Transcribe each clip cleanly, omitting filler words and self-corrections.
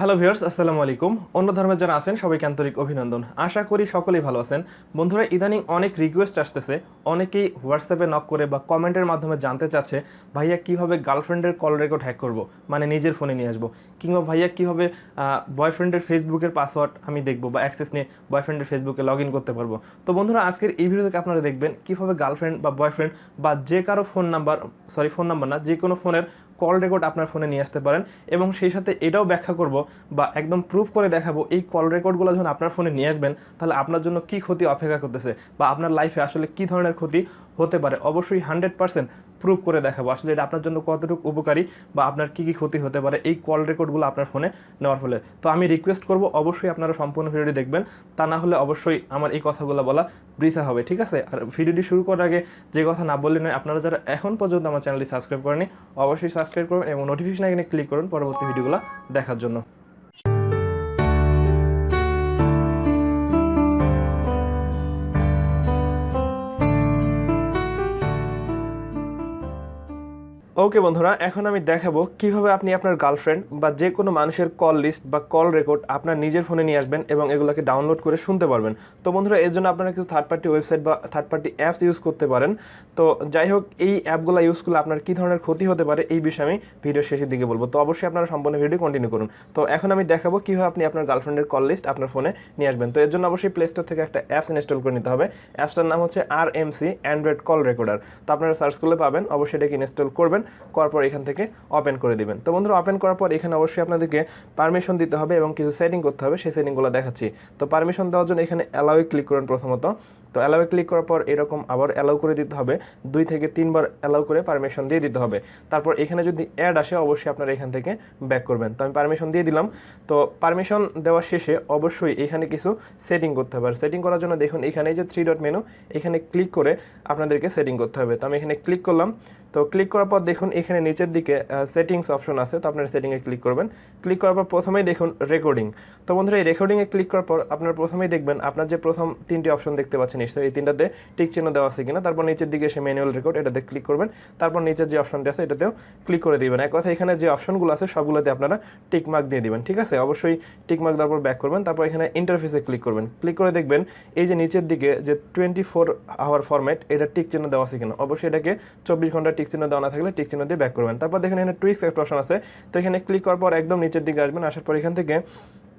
Hello viewers, আসসালামু আলাইকুম। অন্য ধর্মের যারা আছেন সবাইকে আন্তরিক অভিনন্দন। আশা করি সকলেই ভালো আছেন। বন্ধুরা, ইদানিং অনেক রিকোয়েস্ট আসতেছে, অনেকেই হোয়াটসঅ্যাপে নক করে বা কমেন্টের মাধ্যমে জানতে চাচ্ছে ভাইয়া কীভাবে গার্লফ্রেন্ডের কল রেকর্ড হ্যাক করব, মানে নিজের ফোনে নিয়ে আসবো, কিংবা ভাইয়া কীভাবে বয়ফ্রেন্ডের ফেসবুকের পাসওয়ার্ড আমি দেখবো বা অ্যাক্সেস নিয়ে বয়ফ্রেন্ডের ফেসবুকে লগ ইন করতে পারবো। তো বন্ধুরা, আজকের এই ভিডিও থেকে আপনারা দেখবেন কীভাবে গার্লফ্রেন্ড বা বয়ফ্রেন্ড বা যে কারো ফোন নাম্বার না, যে কোনো ফোনের কল রেকর্ড আপনার ফোনে নিয়ে আসতে পারেন। এবং সেই সাথে এটাও ব্যাখ্যা করব বা একদম প্রুফ করে দেখাবো এই কল রেকর্ডগুলো যখন আপনার ফোনে নিয়ে আসবেন তাহলে আপনার জন্য কী ক্ষতি অপেক্ষা করতেছে বা আপনার লাইফে আসলে কী ধরনের ক্ষতি হতে পারে। অবশ্যই 100% প্রুফ করে দেখাবো আসলে এটা আপনার জন্য কতটুকু উপকারী বা আপনার কী কী ক্ষতি হতে পারে এই কল রেকর্ডগুলো আপনার ফোনে নেওয়ার ফলে। তো আমি রিকোয়েস্ট করব অবশ্যই আপনারা সম্পূর্ণ ভিডিওটি দেখবেন, তা না হলে অবশ্যই আমার এই কথাগুলো বলা বৃথা হবে, ঠিক আছে? আর ভিডিওটি শুরু করার আগে যে কথা না বললে নয়, আপনারা যারা এখন পর্যন্ত আমার চ্যানেলটি সাবস্ক্রাইব করেনি অবশ্যই সাবস্ক্রাইব করুন এবং নোটিফিকেশন আইকনে ক্লিক করুন পরবর্তী ভিডিওগুলো দেখার জন্য। ওকে বন্ধুরা, এখন আমি দেখাবো কিভাবে আপনি আপনার গার্লফ্রেন্ড বা যে কোনো মানুষের কল লিস্ট বা কল রেকর্ড আপনার নিজের ফোনে নিয়ে আসবেন এবং এগুলোকে ডাউনলোড করে শুনতে পারবেন। তো বন্ধুরা, এর জন্য আপনারা কিছু থার্ড পার্টি ওয়েবসাইট বা থার্ড পার্টি অ্যাপস ইউজ করতে পারেন। তো যাই হোক, এই অ্যাপগুলো ইউজ করলে আপনার কী ধরনের ক্ষতি হতে পারে এই বিষয়ে আমি ভিডিও শেষের দিকে বলবো। তো অবশ্যই আপনারা সম্পূর্ণ ভিডিও কন্টিনিউ করুন। তো এখন আমি দেখাবো কীভাবে আপনি আপনার গার্লফ্রেন্ডের কল লিস্ট আপনার ফোনে নিয়ে আসবেন। তো এর জন্য অবশ্যই প্লে স্টোর থেকে একটা অ্যাপস ইনস্টল করে নিতে হবে। অ্যাপসটার নাম হচ্ছে RMC অ্যান্ড্রয়েড কল রেকর্ডার। তো আপনারা সার্চ করলে পাবেন, অবশ্যই এটাকে ইনস্টল করবেন, করার পর এখান থেকে ওপেন করে দিবেন। তো বন্ধুরা, ওপেন করার পর এখানে অবশ্যই আপনাদেরকে পারমিশন দিতে হবে এবং কিছু সেটিং করতে হবে, সেই সেটিংগুলো দেখাচ্ছি। তো পারমিশন দেওয়ার জন্য এখানে অ্যালাউয়ে ক্লিক করুন প্রথমত। তো অ্যালাউয়ে ক্লিক করার পর এরকম আবার অ্যালাউ করে দিতে হবে, 2 থেকে 3 বার অ্যালাউ করে পারমিশন দিয়ে দিতে হবে। তারপর এখানে যদি অ্যাড আসে অবশ্যই আপনারা এখান থেকে ব্যাক করবেন। তো আমি পারমিশন দিয়ে দিলাম। তো পারমিশন দেওয়ার শেষে অবশ্যই এখানে কিছু সেটিং করতে হবে। সেটিং করার জন্য দেখুন এখানে এই যে 3 ডট মেনু, এখানে ক্লিক করে আপনাদেরকে সেটিং করতে হবে। তো আমি এখানে ক্লিক করলাম। তো ক্লিক করার পর দেখুন এখানে নিচের দিকে সেটিংস অপশন আছে, তো আপনারা সেটিংয়ে ক্লিক করবেন। ক্লিক করার পর প্রথমেই দেখুন রেকর্ডিং। তো বন্ধুরা, এই রেকর্ডিংয়ে ক্লিক করার পর আপনারা প্রথমেই দেখবেন আপনার যে প্রথম 3টি অপশন দেখতে পাচ্ছেন নিশ্চয়ই, এই 3টাতে টিক চিহ্ন দেওয়া আছে কিনা। তারপর নিচের দিকে এসে ম্যানুয়াল রেকর্ড, এটাতে ক্লিক করবেন। তারপর নিচের যে অপশনটি আছে এটাতেও ক্লিক করে দিবেন। এক কথা, এখানে যে অপশনগুলো আছে সবগুলোতে আপনারা টিক মার্ক দিয়ে দিবেন, ঠিক আছে? অবশ্যই টিক মার্ক দেওয়ার পর ব্যাক করবেন। তারপর এখানে ইন্টারফেসে ক্লিক করবেন। ক্লিক করে দেখবেন এই যে নিচের দিকে যে 24 আওয়ার ফরম্যাট, এটা টিক চিহ্ন দেওয়া আছে কিনা। অবশ্যই এটাকে 24 ঘন্টা টিক চিহ্ন দেওয়া না থাকলে টিক চিহ্ন দিয়ে ব্যাক করবেন। তারপর দেখেন এখানে টুইক্স একটা অপশন আছে, তো এখানে ক্লিক করার পর একদম নিচের দিকে আসবেন। আসার পর এখান থেকে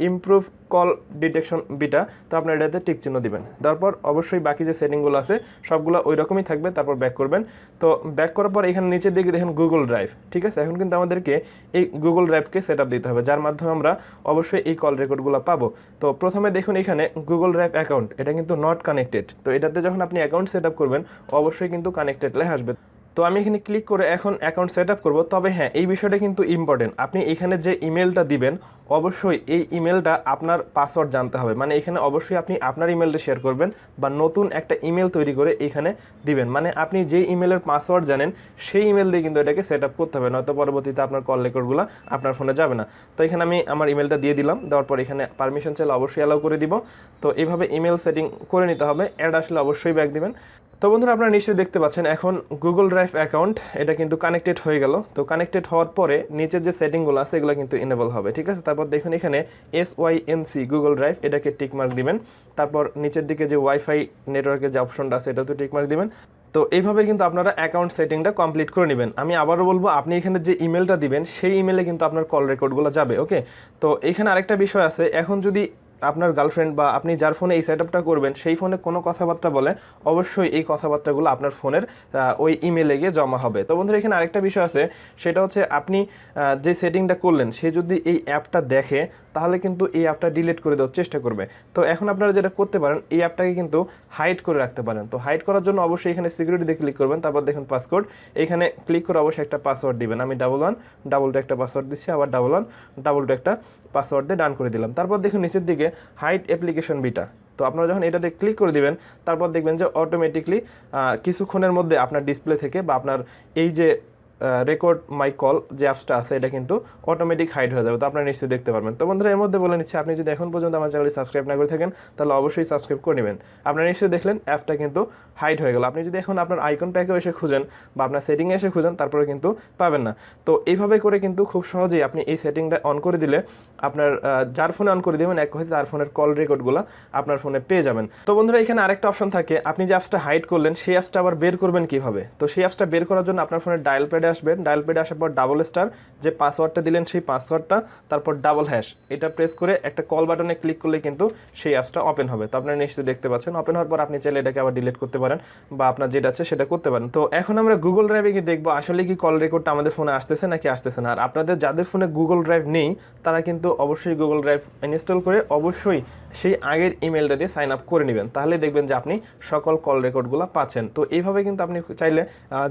ইমপ্রুভ কল ডিটেকশন বিটা, তো আপনার এটাতে টিক চিহ্ন দিবেন। তারপর অবশ্যই বাকি যে সেটিংগুলো আছে সবগুলো ওই রকমই থাকবে। তারপর ব্যাক করবেন। তো ব্যাক করার পর এখানে নিচের দিকে দেখেন গুগল ড্রাইভ, ঠিক আছে? এখন কিন্তু আমাদেরকে এই গুগল ড্রাইভকে সেট আপ দিতে হবে, যার মাধ্যমে আমরা অবশ্যই এই কল রেকর্ডগুলো পাবো। তো প্রথমে দেখুন এখানে গুগল ড্রাইভ অ্যাকাউন্ট, এটা কিন্তু নট কানেক্টেড। তো এটাতে যখন আপনি অ্যাকাউন্ট সেট আপ করবেন অবশ্যই কিন্তু কানেক্টেড লেখা আসবে। তো আমি এখানে ক্লিক করে এখন অ্যাকাউন্ট সেট আপ করবো। তবে হ্যাঁ, এই বিষয়টা কিন্তু ইম্পর্টেন্ট, আপনি এখানে যে ইমেলটা দিবেন অবশ্যই এই ইমেলটা আপনার পাসওয়ার্ড জানতে হবে। মানে এখানে অবশ্যই আপনি আপনার ইমেলটা শেয়ার করবেন বা নতুন একটা ইমেল তৈরি করে এখানে দিবেন। মানে আপনি যে ইমেলের পাসওয়ার্ড জানেন সেই ইমেল দিয়ে কিন্তু এটাকে সেট আপ করতে হবে, নয়তো পরবর্তীতে আপনার কল রেকর্ডগুলো আপনার ফোনে যাবে না। তো এখানে আমি আমার ইমেলটা দিয়ে দিলাম। দেওয়ার পর এখানে পারমিশন চাইলে অবশ্যই অ্যালাউ করে দিব। তো এইভাবে ইমেল সেটিং করে নিতে হবে। অ্যাড আসলে অবশ্যই ব্যাক দিবেন। তো বন্ধুরা, আপনারা নিশ্চয়ই দেখতে পাচ্ছেন এখন গুগল ড্রাইভ অ্যাকাউন্ট এটা কিন্তু কানেক্টেড হয়ে গেল। তো কানেক্টেড হওয়ার পরে নিচের যে সেটিংগুলো আছে এগুলো কিন্তু এনেবল হবে, ঠিক আছে? তারপর দেখুন এখানে SYNC গুগল ড্রাইভ, এটাকে টিক মার্ক দিবেন। তারপর নিচের দিকে যে ওয়াইফাই নেটওয়ার্কের যে অপশনটা আছে এটাতে টিক মার্ক দিবেন। তো এইভাবে কিন্তু আপনারা অ্যাকাউন্ট সেটিংটা কমপ্লিট করে নেবেন। আমি আবারও বলবো, আপনি এখানে যে ইমেলটা দিবেন সেই ইমেলে কিন্তু আপনার কল রেকর্ডগুলো যাবে, ওকে? তো এখানে আরেকটা বিষয় আছে, এখন যদি আপনার গার্লফ্রেন্ড বা আপনি যার ফোনে এই সেট আপটা করবেন সেই ফোনে কোনো কথাবার্তা বলে অবশ্যই এই কথাবার্তাগুলো আপনার ফোনের ওই ইমেলে গিয়ে জমা হবে। তো বন্ধুরা, এখানে আরেকটা বিষয় আছে, সেটা হচ্ছে আপনি যে সেটিংটা করলেন সে যদি এই অ্যাপটা দেখে তাহলে কিন্তু এই অ্যাপটা ডিলিট করে দেওয়ার চেষ্টা করবে। তো এখন আপনারা যেটা করতে পারেন, এই অ্যাপটাকে কিন্তু হাইড করে রাখতে পারেন। তো হাইড করার জন্য অবশ্যই এখানে সিকিউরিটিতে ক্লিক করবেন। তারপর দেখুন পাসওয়ার্ড, এখানে ক্লিক করে অবশ্যই একটা পাসওয়ার্ড দিবেন। আমি 1111 একটা পাসওয়ার্ড দিচ্ছি, আবার 1122 একটা পাসওয়ার্ড দিয়ে ডান করে দিলাম। তারপর দেখুন নিচের দিকে হাইড অ্যাপ্লিকেশন বিটা। তো আপনারা যখন এটাতে ক্লিক করে দিবেন তারপর দেখবেন যে অটোমেটিকলি কিছুক্ষণের মধ্যে আপনার ডিসপ্লে থেকে বা আপনার এই যে রেকর্ড মাই কল যে অ্যাপসটা আছে এটা কিন্তু অটোমেটিক হাইড হয়ে যাবে। তো আপনারা নিশ্চয়ই দেখতে পারবেন। তো বন্ধুরা এর মধ্যে বলে নিচ্ছি, আপনি যদি এখন পর্যন্ত আমার চ্যানেলটি সাবস্ক্রাইব না করে থাকেন তাহলে অবশ্যই সাবস্ক্রাইব করে নেবেন। আপনারা নিশ্চয়ই দেখলেন অ্যাপটা কিন্তু হাইড হয়ে গেল। আপনি যদি এখন আপনার আইকন প্যাকেও এসে খুঁজেন বা আপনার সেটিংয়ে এসে খুঁজেন তারপরে কিন্তু পাবেন না। তো এইভাবে করে কিন্তু খুব সহজেই আপনি এই সেটিংটা অন করে দিলে আপনার যার ফোনে অন করে দেবেন এক হয়তো তার ফোনের কল রেকর্ডগুলো আপনার ফোনে পেয়ে যাবেন। তো বন্ধুরা এখানে আরেকটা অপশন থাকে, আপনি যে অ্যাপসটা হাইড করলেন সেই অ্যাপসটা আবার বের করবেন কিভাবে। তো সেই অ্যাপসটা বের করার জন্য আপনার ফোনের ডায়াল প্যাডে আসবেন, ডায়াল প্যাডে আসার পর ডাবল স্টার যে পাসওয়ার্ডটা দিলেন সেই পাসওয়ার্ডটা তারপর ডাবল হ্যাশ এটা প্রেস করে একটা কল বাটনে ক্লিক করলে কিন্তু সেই অ্যাপসটা ওপেন হবে। তো আপনারা নিশ্চয়ই দেখতে পাচ্ছেন ওপেন হওয়ার পর আপনি চাইলে এটাকে আবার ডিলিট করতে পারেন বা আপনার যেটা আছে সেটা করতে পারেন। তো এখন আমরা গুগল ড্রাইভে গিয়ে দেখবো আসলে কি কল রেকর্ডটা আমাদের ফোনে আসতেছে নাকি আসতেছে না। আর আপনাদের যাদের ফোনে গুগল ড্রাইভ নেই তারা কিন্তু অবশ্যই গুগল ড্রাইভ ইনস্টল করে অবশ্যই সেই আগের ইমেলটা দিয়ে সাইন আপ করে নেবেন, তাহলে দেখবেন যে আপনি সকল কল রেকর্ডগুলো পাচ্ছেন। তো এইভাবে কিন্তু আপনি চাইলে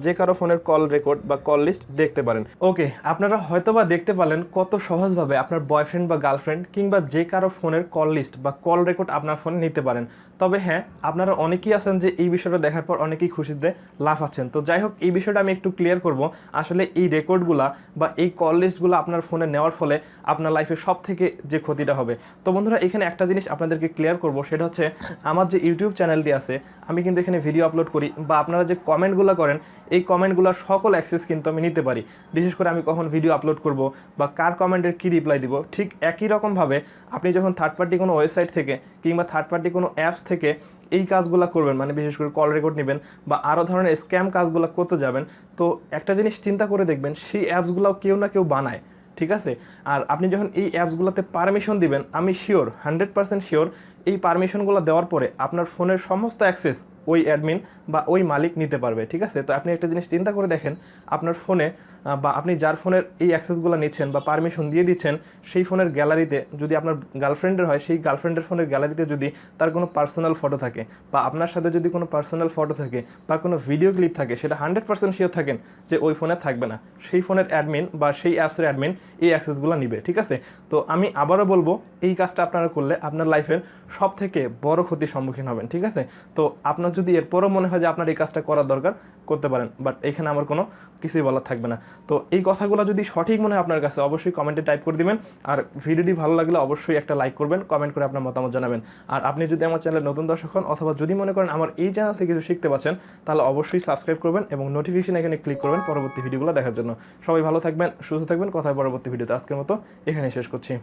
যে কারো ফোনের কল রেকর্ড বা কল লিস্ট দেখতে পারেন। ওকে, আপনারা হয়তোবা দেখতে পারলেন কত সহজভাবে আপনার বয়ফ্রেন্ড বা গার্লফ্রেন্ড কিংবা যে কারো ফোনের কল লিস্ট বা কল রেকর্ড আপনার ফোনে নিতে পারেন। তবে হ্যাঁ, আপনারা অনেকেই আছেন যে এই বিষয়টা দেখার পর অনেকেই খুশিতে লাফাচ্ছেন। তো যাই হোক, এই বিষয়টা আমি একটু ক্লিয়ার করব। আসলে এই রেকর্ডগুলা বা এই কল লিস্টগুলো আপনার ফোনে নেওয়ার ফলে আপনার লাইফে সব থেকে যে ক্ষতিটা হবে। তো বন্ধুরা এখানে একটা জিনিস আপনাদেরকে ক্লিয়ার করব, সেটা হচ্ছে আমার যে ইউটিউব চ্যানেলটি আছে আমি কিন্তু এখানে ভিডিও আপলোড করি বা আপনারা যে কমেন্টগুলো করেন এই কমেন্টগুলোর সকল অ্যাক্সেস কিন্তু আমি নিতে পারি। বিশেষ করে আমি কখন ভিডিও আপলোড করব বা কার কমেন্টের কী রিপ্লাই দিব, ঠিক একই রকমভাবে আপনি যখন থার্ড পার্টি কোনো ওয়েবসাইট থেকে কিংবা থার্ড পার্টি কোনো অ্যাপস থেকে এই কাজগুলো করবেন, মানে বিশেষ করে কল রেকর্ড নেবেন বা আরও ধরনের স্ক্যাম কাজগুলো করতে যাবেন, তো একটা জিনিস চিন্তা করে দেখবেন সেই অ্যাপসগুলোও কেউ না কেউ বানায়, ঠিক আছে। আর আপনি যখন এই অ্যাপসগুলোতে পারমিশন দিবেন, আমি শিওর 100% শিওর এই পারমিশনগুলো দেওয়ার পরে আপনার ফোনের সমস্ত অ্যাক্সেস ওই অ্যাডমিন বা ওই মালিক নিতে পারবে, ঠিক আছে। তো আপনি একটা জিনিস চিন্তা করে দেখেন, আপনার ফোনে বা আপনি যার ফোনের এই অ্যাক্সেসগুলো নিচ্ছেন বা পারমিশন দিয়ে দিচ্ছেন সেই ফোনের গ্যালারিতে যদি আপনার গার্লফ্রেন্ডের হয়, সেই গার্লফ্রেন্ডের ফোনের গ্যালারিতে যদি তার কোনো পার্সোনাল ফটো থাকে বা আপনার সাথে যদি কোনো পার্সোনাল ফটো থাকে বা কোনো ভিডিও ক্লিপ থাকে, সেটা 100% শিওর থাকেন যে ওই ফোনে থাকবে না, সেই ফোনের অ্যাডমিন বা সেই অ্যাপসের অ্যাডমিন এই অ্যাক্সেসগুলো নিবে, ঠিক আছে। তো আমি আবারও বলবো এই কাজটা আপনারা করলে আপনার লাইফের সব থেকে বড় ক্ষতির সম্মুখীন হবেন, ঠিক আছে। তো আপনার যদি এরপরও মনে হয় যে আপনার এই কাজটা করার দরকার, করতে পারেন, বাট এখানে আমার কোনো কিছুই বলার থাকবে না। তো এই কথাগুলো যদি সঠিক মনে হয় আপনার কাছে অবশ্যই কমেন্টে টাইপ করে দিবেন। আর ভিডিওটি ভালো লাগলে অবশ্যই একটা লাইক করবেন, কমেন্ট করে আপনার মতামত জানাবেন। আর আপনি যদি আমার চ্যানেলে নতুন দর্শক হন অথবা যদি মনে করেন আমার এই চ্যানেল থেকে কিছু শিখতে পাচ্ছেন, তাহলে অবশ্যই সাবস্ক্রাইব করবেন এবং নোটিফিকেশন এখানে ক্লিক করবেন পরবর্তী ভিডিওগুলো দেখার জন্য। সবাই ভালো থাকবেন, সুস্থ থাকবেন, কথা হয় পরবর্তী ভিডিওতে। আজকের মতো এখানে শেষ করছি।